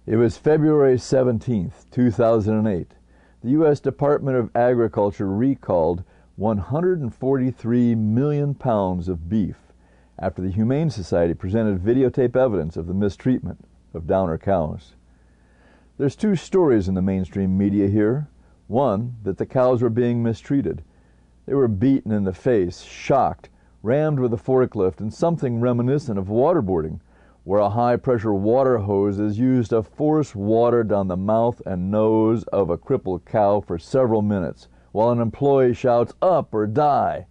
It was February 17th, 2008. The U.S. Department of Agriculture recalled 143 million pounds of beef after the Humane Society presented videotape evidence of the mistreatment of downer cows. There's two stories in the mainstream media here. One, that the cows were being mistreated. They were beaten in the face, shocked, rammed with a forklift, and something reminiscent of waterboarding, where a high-pressure water hose is used to force water down the mouth and nose of a crippled cow for several minutes, while an employee shouts, "Up or die!"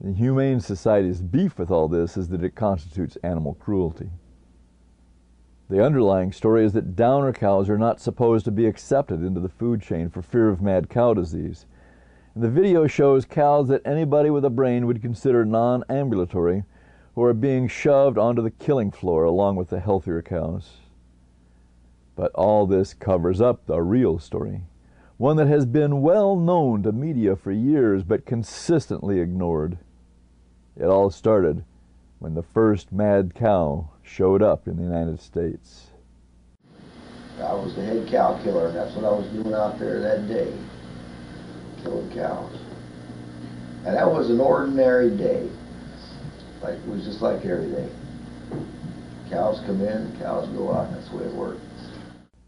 The Humane Society's beef with all this is that it constitutes animal cruelty. The underlying story is that downer cows are not supposed to be accepted into the food chain for fear of mad cow disease. And the video shows cows that anybody with a brain would consider non-ambulatory who are being shoved onto the killing floor along with the healthier cows. But all this covers up the real story, one that has been well known to media for years but consistently ignored. It all started when the first mad cow showed up in the United States. I was the head cow killer, and that's what I was doing out there that day, killing cows. And that was an ordinary day. Like, it was just like every day. Cows come in, cows go out, and that's the way it worked.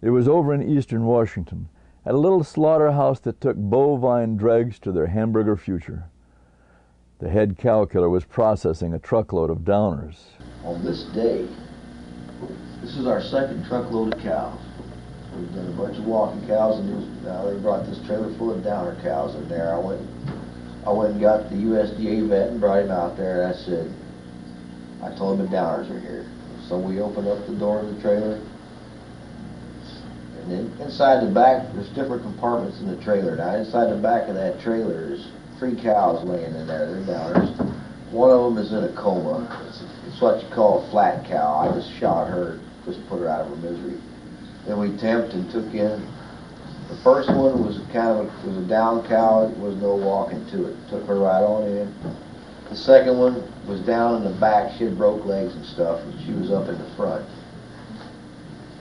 It was over in eastern Washington, at a little slaughterhouse that took bovine dregs to their hamburger future. The head cow killer was processing a truckload of downers. On this day, this is our second truckload of cows. We've done a bunch of walking cows, and now they brought this trailer full of downer cows in there. I went and got the USDA vet and brought him out there, and I told him the downers are here. So we opened up the door of the trailer, and then inside the back, there's different compartments in the trailer. Now inside the back of that trailer is 3 cows laying in there. They're downers. One of them is in a coma. It's what you call a flat cow. I just shot her, just put her out of her misery. Then we temped and took in. The first one was was a down cow. There was no walking to it. Took her right on in. The second one was down in the back. She had broke legs and stuff, and she was up in the front.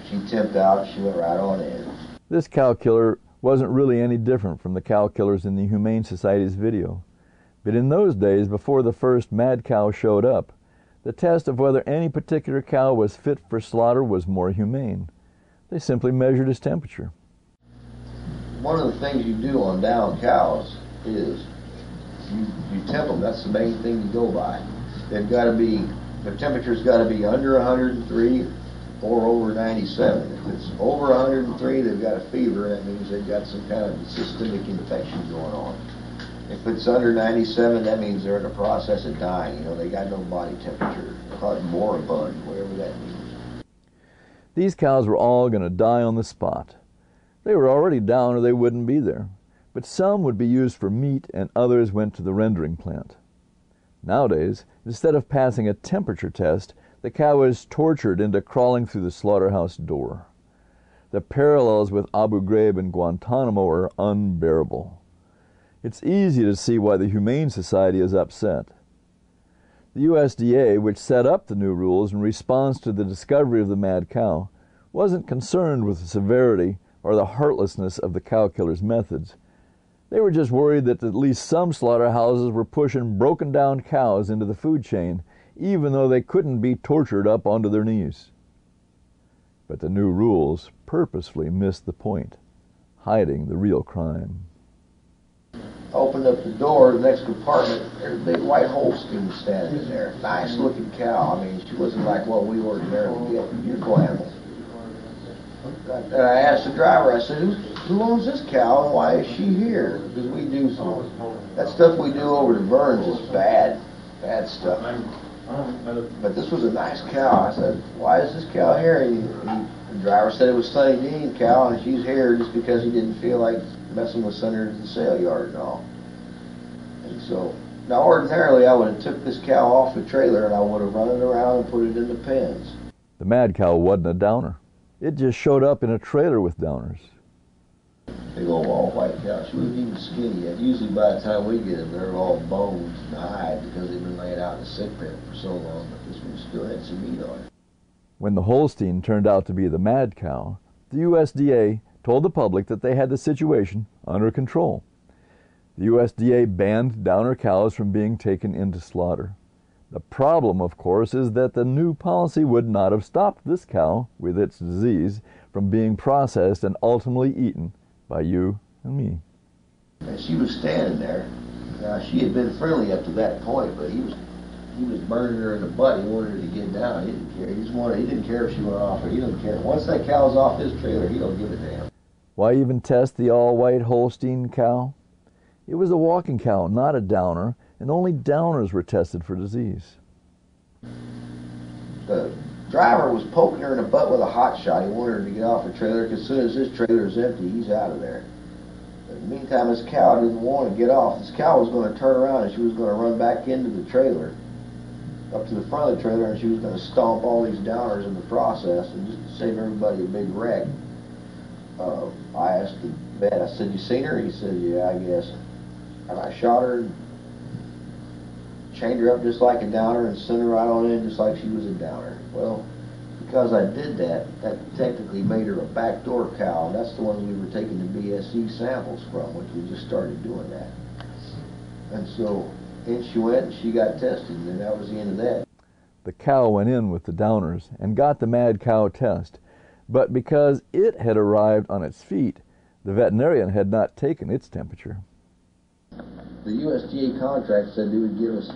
She temped out. She went right on in. This cow killer wasn't really any different from the cow killers in the Humane Society's video. But in those days, before the first mad cow showed up, the test of whether any particular cow was fit for slaughter was more humane. They simply measured his temperature. One of the things you do on down cows is you temp them. That's the main thing you go by. They've got to be, their temperature's got to be under 103 or over 97. If it's over 103, they've got a fever. That means they've got some kind of systemic infection going on. If it's under 97, that means they're in the process of dying. You know, they got no body temperature. They're probably moribund, whatever that means. These cows were all going to die on the spot. They were already down or they wouldn't be there. But some would be used for meat and others went to the rendering plant. Nowadays, instead of passing a temperature test, the cow is tortured into crawling through the slaughterhouse door. The parallels with Abu Ghraib and Guantanamo are unbearable. It's easy to see why the Humane Society is upset. The USDA, which set up the new rules in response to the discovery of the mad cow, wasn't concerned with the severity or the heartlessness of the cow killer's methods. They were just worried that at least some slaughterhouses were pushing broken down cows into the food chain, even though they couldn't be tortured up onto their knees. But the new rules purposefully missed the point, hiding the real crime. Opened up the door, the next compartment, there's a big white Holstein standing in there. Nice looking cow. I mean, she wasn't like what we ordinarily get. Beautiful animal. And I asked the driver, I said, who owns this cow and why is she here? Because we do that stuff we do over to Burns is bad stuff. But this was a nice cow. I said, why is this cow here? The driver said it was Sonny Dean cow and she's here just because he didn't feel like messing with Senator the sale yard and all. And so, now ordinarily I would have took this cow off the trailer and I would have run it around and put it in the pens. The mad cow wasn't a downer. It just showed up in a trailer with downers. Big old all white cow. She wasn't even skinny yet. Usually by the time we get them, they're all bones and hide because they've been laying out in the sick pen for so long, but this one still had some meat on it. When the Holstein turned out to be the mad cow, the USDA told the public that they had the situation under control. The USDA banned downer cows from being taken into slaughter. The problem, of course, is that the new policy would not have stopped this cow with its disease from being processed and ultimately eaten by you and me. And she was standing there. Now, she had been friendly up to that point, but he was burning her in the butt. He wanted her to get down. He didn't care. He didn't care if she went off or he didn't care. Once that cow's off his trailer, he don't give a damn. Why even test the all-white Holstein cow? It was a walking cow, not a downer, and only downers were tested for disease. The driver was poking her in the butt with a hot shot. He wanted her to get off the trailer because as soon as his trailer is empty, he's out of there. In the meantime, this cow didn't want to get off. This cow was going to turn around and she was going to run back into the trailer, up to the front of the trailer, and she was going to stomp all these downers in the process and just to save everybody a big wreck. I asked the vet, I said, "You seen her?" He said, "Yeah, I guess." And I shot her and chained her up just like a downer and sent her right on in just like she was a downer. Well, because I did that, that technically made her a backdoor cow, and that's the one we were taking the BSE samples from, which we just started doing that. And so in she went and she got tested, and that was the end of that. The cow went in with the downers and got the mad cow test, but because it had arrived on its feet, the veterinarian had not taken its temperature. The USDA contract said they would give us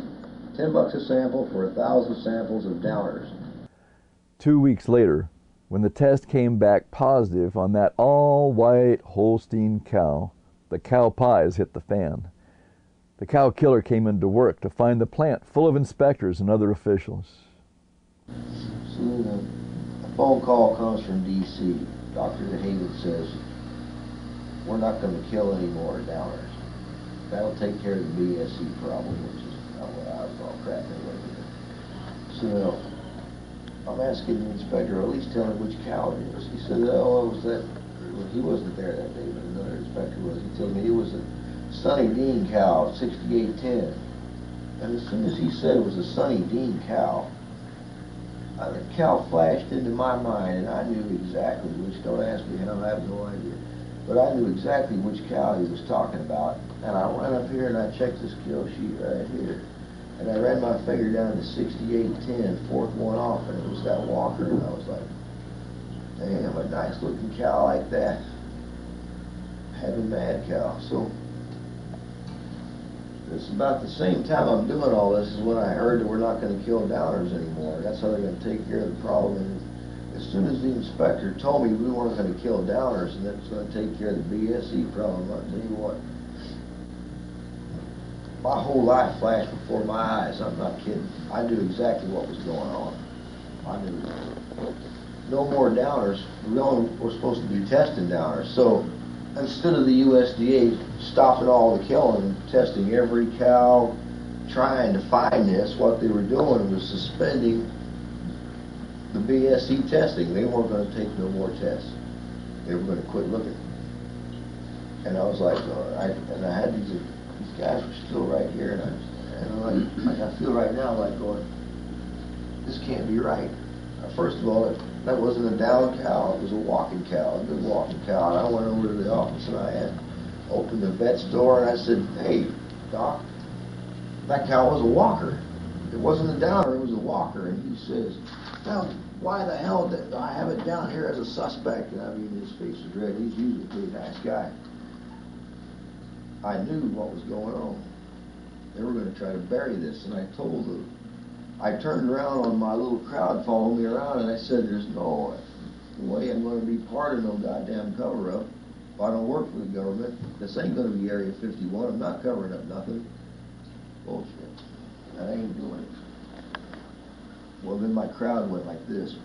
$10 a sample for 1,000 samples of downers. 2 weeks later, when the test came back positive on that all-white Holstein cow, the cow pies hit the fan. The cow killer came into work to find the plant full of inspectors and other officials. So a phone call comes from D.C. Dr. DeHaven says, "We're not going to kill any more downers. That'll take care of the BSE problem," which is not what I was all crap anyway. So I'm asking the inspector, at least tell me which cow it is. He said, "Oh, it was that." Well, he wasn't there that day, but another inspector was. He told me it was a Sonny Dean cow, 6810. And as soon as he said it was a Sonny Dean cow, the cow flashed into my mind, and I knew exactly which. Don't ask me how, I have no idea. But I knew exactly which cow he was talking about. And I went up here and I checked this kill sheet right here. And I ran my finger down to 6810, fourth one off, and it was that Walker. And I was like, damn, a nice looking cow like that. Had a mad cow. So it's about the same time I'm doing all this is when I heard that we're not going to kill downers anymore. That's how they're going to take care of the problem. And as soon as the inspector told me we weren't going to kill downers and that's going to take care of the BSE problem, I'll tell you what, my whole life flashed before my eyes. I'm not kidding. I knew exactly what was going on. I knew no more downers. We're supposed to be testing downers. So instead of the USDA stopping all the killing and testing every cow, trying to find this, what they were doing was suspending the BSE testing. They weren't going to take no more tests. They were going to quit looking. And I was like, I had these guys were still right here, and I'm like I feel right now like going, this can't be right. First of all, that wasn't a down cow, it was a walking cow, a good walking cow. And I went over to the office and I opened the vet's door and I said, "Hey, Doc, that cow was a walker. It wasn't a downer, it was a walker." And he says, "Now, why the hell did I have it down here as a suspect?" And I mean, his face was red. He's usually a pretty nice guy. I knew what was going on. They were going to try to bury this, and I told them. I turned around on my little crowd following me around, and I said, "There's no way I'm going to be part of no goddamn cover-up. If I don't work for the government, this ain't going to be Area 51. I'm not covering up nothing." Bullshit. I ain't doing it. Well, then my crowd went like this.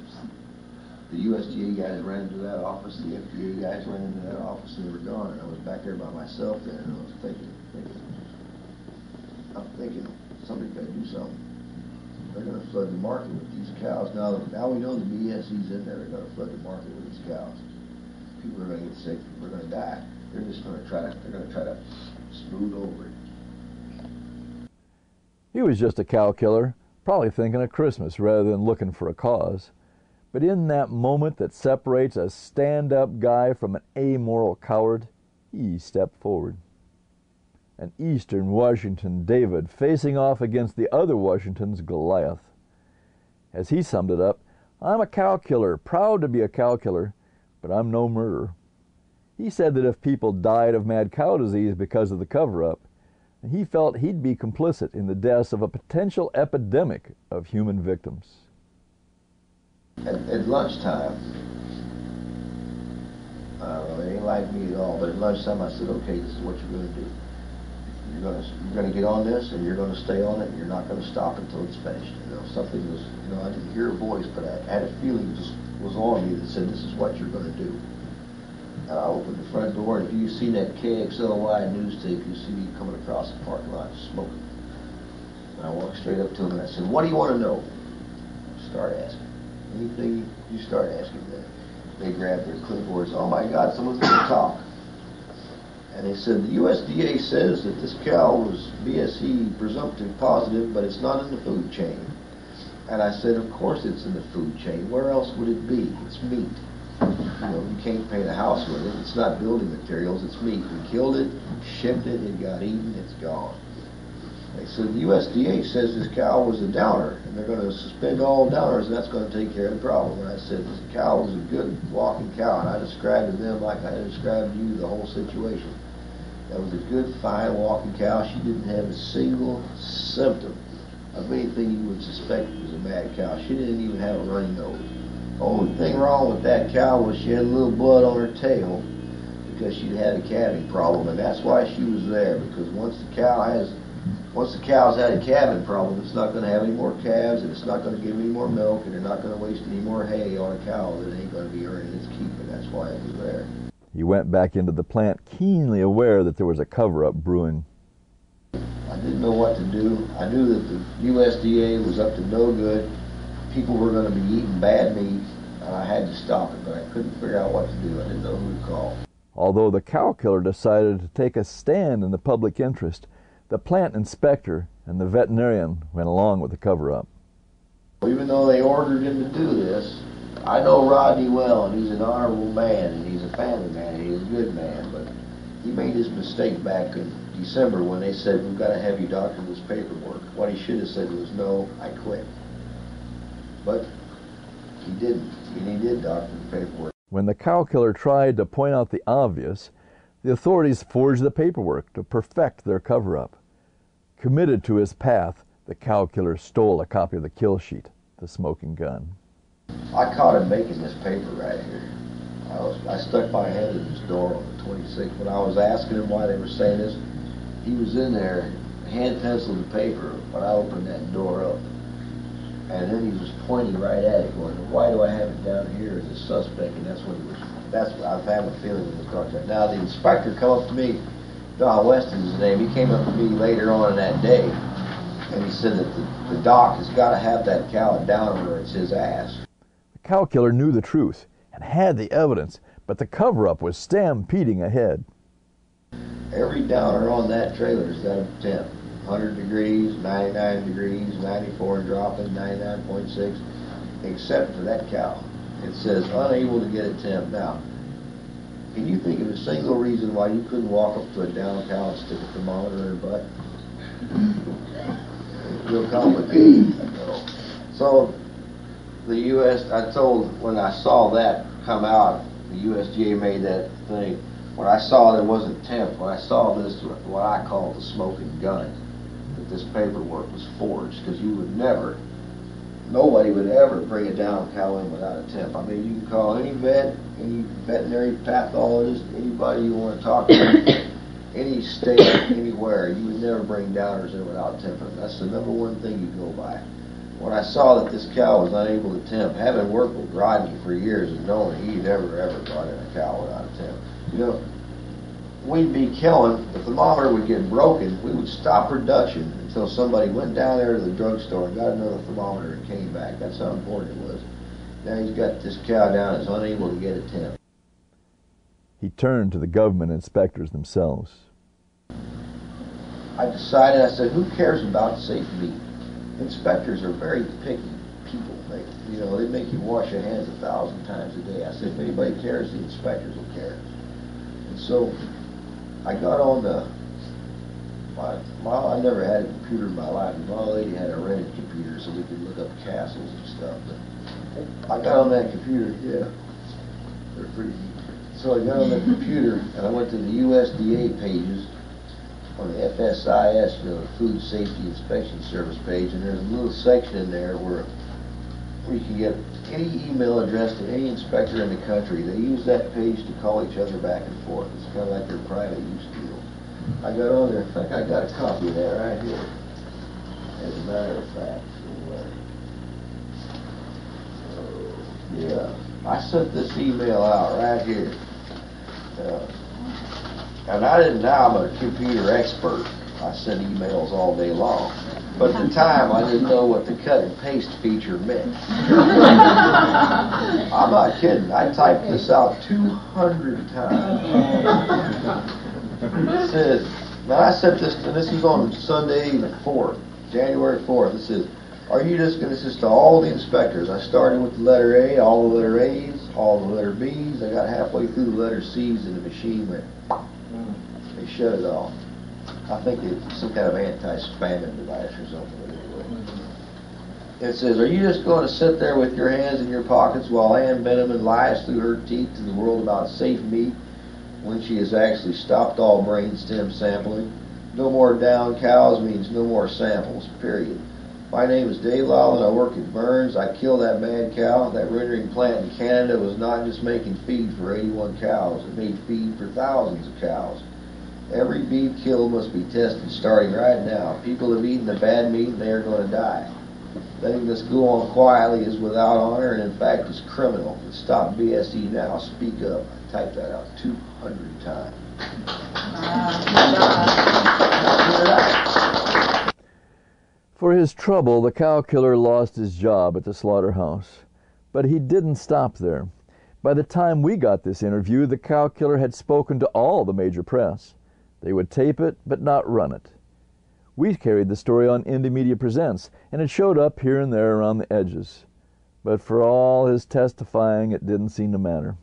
The USDA guys ran into that office, the FDA guys ran into that office, and they were gone. And I was back there by myself then, and I was thinking, somebody's got to do something. They're going to flood the market with these cows. Now we know the BSE's in there. They're going to flood the market with these cows. People are going to get sick. People are going to die. They're just going to try to smooth over it. He was just a cow killer, probably thinking of Christmas rather than looking for a cause. But in that moment that separates a stand-up guy from an amoral coward, he stepped forward. An Eastern Washington David facing off against the other Washington's Goliath. As he summed it up, "I'm a cow killer, proud to be a cow killer, but I'm no murderer." He said that if people died of mad cow disease because of the cover-up, he felt he'd be complicit in the deaths of a potential epidemic of human victims. At lunchtime, I don't know, it ain't like me at all, but at lunchtime I said, okay, this is what you're going to do. You're going to get on this, and you're going to stay on it, and you're not going to stop until it's finished. You know, something was, you know, I didn't hear a voice, but I had a feeling just was on me that said, this is what you're going to do. And I opened the front door, and if you've seen that KXLY news tape, you see me coming across the parking lot smoking. And I walked straight up to him, and I said, what do you want to know? Start asking. Anything you start asking them. They grabbed their clipboards. Oh my God, someone's going to talk. And they said, the USDA says that this cow was BSE presumptive positive, but it's not in the food chain. And I said, of course it's in the food chain. Where else would it be? It's meat. You know, you can't paint a house with it. It's not building materials, it's meat. We killed it, shipped it, it got eaten, it's gone. They said the USDA says this cow was a downer, and they're going to suspend all downers, and that's going to take care of the problem. And I said this cow was a good walking cow, and I described to them like I described to you the whole situation. That was a good, fine walking cow. She didn't have a single symptom of anything you would suspect was a mad cow. She didn't even have a runny nose. The only thing wrong with that cow was she had a little blood on her tail because she'd had a calving problem, and that's why she was there, because once the cow's had a calving problem, it's not going to have any more calves, and it's not going to give any more milk, and they're not going to waste any more hay on a cow that ain't going to be earning its keep, and that's why it was there. He went back into the plant, keenly aware that there was a cover-up brewing. I didn't know what to do. I knew that the USDA was up to no good. People were going to be eating bad meat, and I had to stop it, but I couldn't figure out what to do. I didn't know who to call. Although the cow killer decided to take a stand in the public interest, the plant inspector and the veterinarian went along with the cover-up. Even though they ordered him to do this, I know Rodney well, and he's an honorable man, and he's a family man, and he's a good man, but he made his mistake back in December when they said, we've got to have you doctor this paperwork. What he should have said was, no, I quit. But he didn't, and he did doctor the paperwork. When the cow killer tried to point out the obvious, the authorities forged the paperwork to perfect their cover-up. Committed to his path, the cow killer stole a copy of the kill sheet, the smoking gun. I caught him making this paper right here. I stuck my head in his door on the 26th. When I was asking him why they were saying this, he was in there, hand penciled the paper when I opened that door up. And then he was pointing right at it, going, why do I have it down here as a suspect? And that's what I have a feeling he was talking about. Now, the inspector come up to me, Don Weston's his name, he came up to me later on in that day, and he said that the doc has got to have that cow down where it's his ass. The cow killer knew the truth and had the evidence, but the cover-up was stampeding ahead. Every downer on that trailer's got a temp. 100 degrees, 99 degrees, 94 and dropping, 99.6, except for that cow. It says unable to get a temp. Now, can you think of a single reason why you couldn't walk up to a down cow and stick a thermometer in her butt? It's real complicated. So, when I saw that come out, the USDA made that thing. When I saw there wasn't temp, when I saw this, what I call the smoking gun, that this paperwork was forged, because nobody would ever bring a down cow in without a temp. I mean, you can call any vet, any veterinary pathologist, anybody you want to talk to, any state, anywhere, you would never bring downers in without temping. That's the number one thing you go by. When I saw that this cow was unable to temp, having worked with Rodney for years and knowing he never ever brought in a cow without a temp, you know, we'd be killing, the thermometer would get broken, we would stop production until somebody went down there to the drugstore and got another thermometer and came back. That's how important it was. Now he's got this cow down that's unable to get a temp. He turned to the government inspectors themselves. I decided, I said, who cares about safe meat? Inspectors are very picky people. You know, they make you wash your hands 1,000 times a day. I said, if anybody cares, the inspectors will care. And so I got on I never had a computer in my life. My lady had a rented computer so we could look up castles and stuff. But I got on that computer, yeah, they're pretty neat. So I got on the computer and I went to the USDA pages on the FSIS, you know, the Food Safety Inspection Service page, and there's a little section in there where you can get any email address to any inspector in the country. They use that page to call each other back and forth. It's kind of like their private use deal. I got on there. In fact, I got a copy of that right here, as a matter of fact. Yeah, I sent this email out right here. And I'm a computer expert. I send emails all day long. But at the time, I didn't know what the cut and paste feature meant. I'm not kidding. I typed this out 200 times. It says, now I sent this, and this is on Sunday the 4th, January 4th. It says, are you just going to, this is to all the inspectors. I started with the letter A, all the letter A's, all the letter B's. I got halfway through the letter C's and the machine went, they shut it off. I think it's some kind of anti-spamming device or something. Anyway. It says, are you just going to sit there with your hands in your pockets while Ann Benneman lies through her teeth to the world about safe meat when she has actually stopped all brain stem sampling? No more down cows means no more samples, period. My name is Dave Lyle and I work at Burns. I killed that mad cow. That rendering plant in Canada was not just making feed for 81 cows. It made feed for thousands of cows. Every beef killed must be tested starting right now. People have eaten the bad meat and they are going to die. Letting this go on quietly is without honor and in fact is criminal. Stop BSE now. Speak up. I typed that out 200 times. For his trouble, the cow killer lost his job at the slaughterhouse. But he didn't stop there. By the time we got this interview, the cow killer had spoken to all the major press. They would tape it, but not run it. We carried the story on Indie Media Presents, and it showed up here and there around the edges. But for all his testifying, it didn't seem to matter.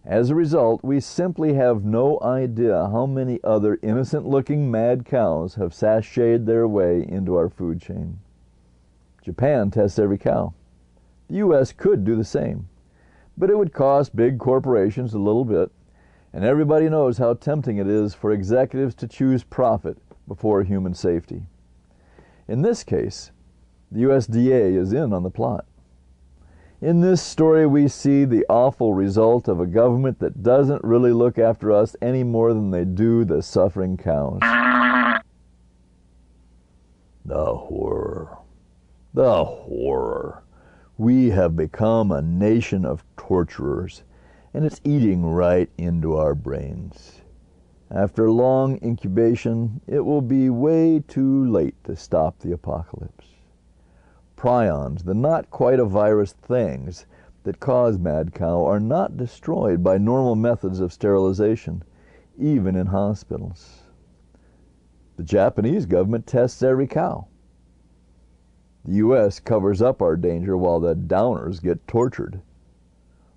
As a result, we simply have no idea how many other innocent-looking mad cows have sashayed their way into our food chain. Japan tests every cow. The U.S. could do the same, but it would cost big corporations a little bit, and everybody knows how tempting it is for executives to choose profit before human safety. In this case, the USDA is in on the plot. In this story, we see the awful result of a government that doesn't really look after us any more than they do the suffering cows. The horror. The horror. We have become a nation of torturers, and it's eating right into our brains. After long incubation, it will be way too late to stop the apocalypse. Prions, the not-quite-a-virus things that cause mad cow, are not destroyed by normal methods of sterilization, even in hospitals. The Japanese government tests every cow. The U.S. covers up our danger while the downers get tortured,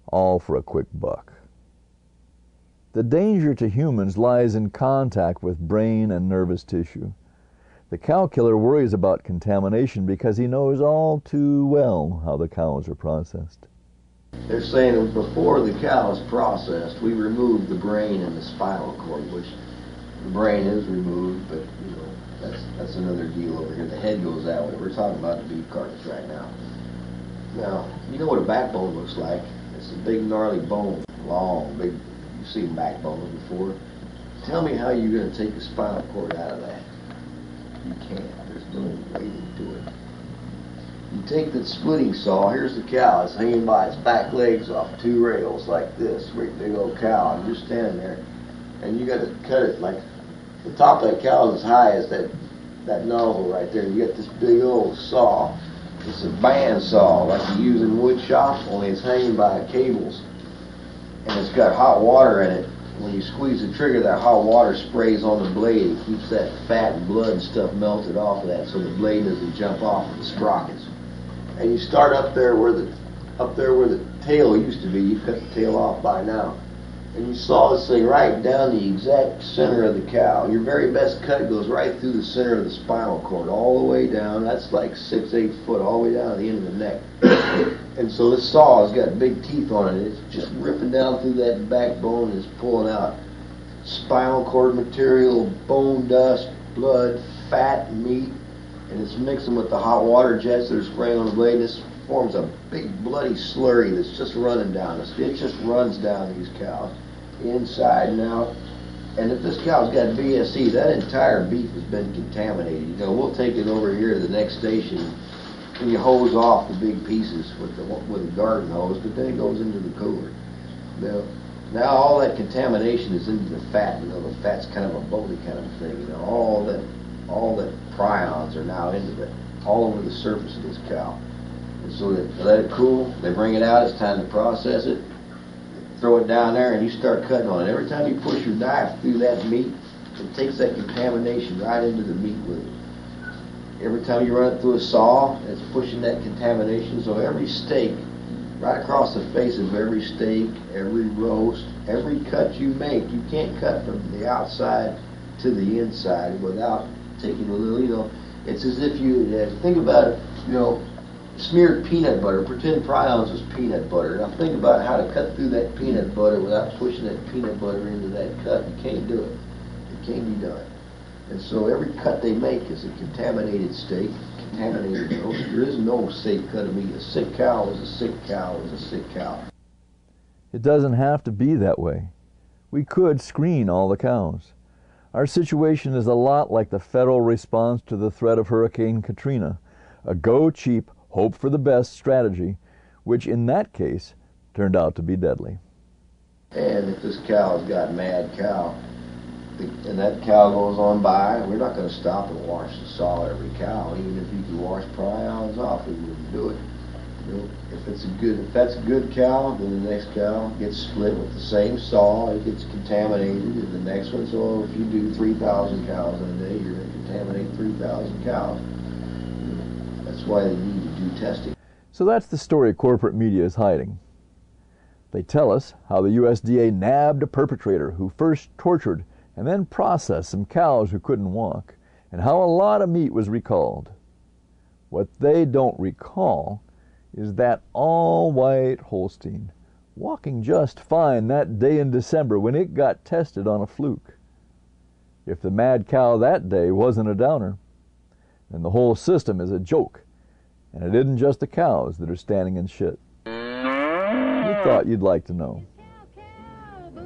all for a quick buck. The danger to humans lies in contact with brain and nervous tissue. The cow killer worries about contamination because he knows all too well how the cows are processed. They're saying that before the cow is processed, we remove the brain and the spinal cord, which the brain is removed, but you know that's another deal over here. The head goes that way. We're talking about the beef carcass right now. Now, you know what a backbone looks like? It's a big gnarly bone, long, big. You've seen backbones before. Tell me how you're going to take the spinal cord out of that. You can't. There's no way to do it. You take the splitting saw. Here's the cow. It's hanging by its back legs off two rails like this. Great big old cow. And you're standing there, and you got to cut it like the top of that cow is as high as that nozzle right there. You got this big old saw. It's a band saw like you use in wood shop, only it's hanging by cables, and it's got hot water in it. When you squeeze the trigger, that hot water sprays on the blade. It keeps that fat and blood and stuff melted off of that so the blade doesn't jump off of the sprockets. and you start up there where the tail used to be. You cut the tail off by now, and you saw this thing right down the exact center of the cow. Your very best cut goes right through the center of the spinal cord, all the way down. That's like 6-8 foot, all the way down to the end of the neck. And so this saw has got big teeth on it. It's just ripping down through that backbone and it's pulling out spinal cord material, bone dust, blood, fat, meat, and it's mixing with the hot water jets that are spraying on the blade. This forms a big bloody slurry that's just running down us. It just runs down these cows, inside and out. And if this cow's got BSE, that entire beef has been contaminated. You know, we'll take it over here to the next station and you hose off the big pieces with a garden hose, but then it goes into the cooler. Now all that contamination is into the fat. You know, the fat's kind of a bony kind of thing. You know, all that prions are now into it, all over the surface of this cow. And so they let it cool. They bring it out. It's time to process it. Throw it down there, and you start cutting on it. Every time you push your knife through that meat, it takes that contamination right into the meat with it. Every time you run it through a saw, it's pushing that contamination. So every steak, right across the face of every steak, every roast, every cut you make, you can't cut from the outside to the inside without taking a little, you know, it's as if you, think about it, you know, smeared peanut butter, pretend prions is peanut butter. Now think about how to cut through that peanut butter without pushing that peanut butter into that cut. You can't do it. It can't be done. And so every cut they make is a contaminated steak, contaminated roast. There is no safe cut of meat. A sick cow is a sick cow is a sick cow. It doesn't have to be that way. We could screen all the cows. Our situation is a lot like the federal response to the threat of Hurricane Katrina, a go cheap, hope for the best strategy, which in that case turned out to be deadly. And if this cow's got mad cow, and that cow goes on by, we're not going to stop and wash the saw every cow. Even if you could wash prions off, we wouldn't do it. You know, if that's a good cow, then the next cow gets split with the same saw. It gets contaminated, and the next one. So if you do 3,000 cows in a day, you're going to contaminate 3,000 cows. That's why they need to do testing. So that's the story corporate media is hiding. They tell us how the USDA nabbed a perpetrator who first tortured and then processed some cows who couldn't walk, and how a lot of meat was recalled. What they don't recall is that all-white Holstein walking just fine that day in December when it got tested on a fluke. If the mad cow that day wasn't a downer, then the whole system is a joke, and it isn't just the cows that are standing in shit. We thought you'd like to know.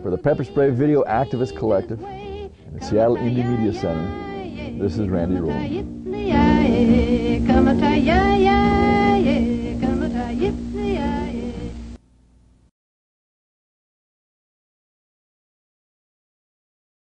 For the Pepper Spray Video Activist Collective and the Seattle Indie Media Center, this is Randy Rowland.